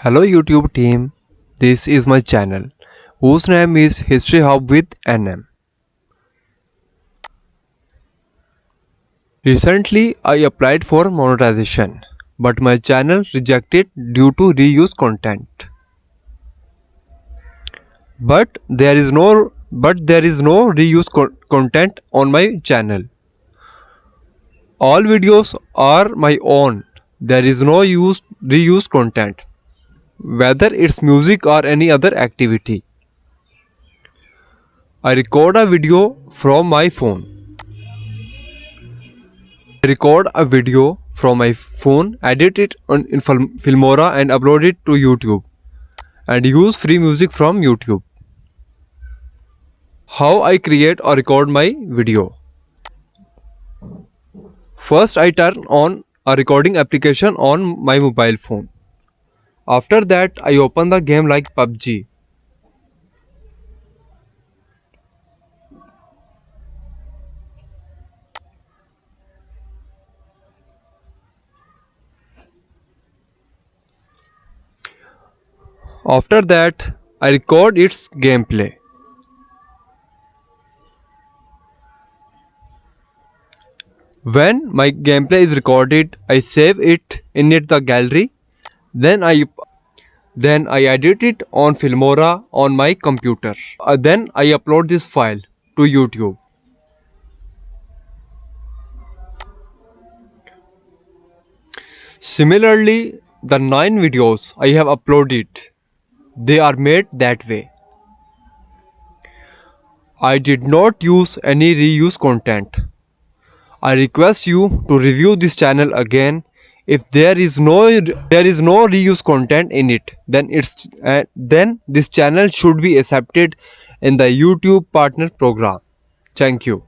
Hello YouTube team, this is my channel whose name is History Hub with NM. Recently I applied for monetization, but my channel rejected due to reuse content. But there is no reuse content on my channel. All videos are my own. There is no reuse content, whether it's music or any other activity. I record a video from my phone. Record a video from my phone, edit it in Filmora and upload it to YouTube and use free music from YouTube. How I create or record my video? First I turn on a recording application on my mobile phone. After that I open the game like PUBG. After that I record its gameplay. When my gameplay is recorded, I save it in the gallery. Then I edit it on Filmora on my computer. Then I upload this file to YouTube. Similarly, the 9 videos I have uploaded, they are made that way. I did not use any reuse content. I request you to review this channel again. If there is no reuse content in it, then this channel should be accepted in the YouTube partner program. Thank you.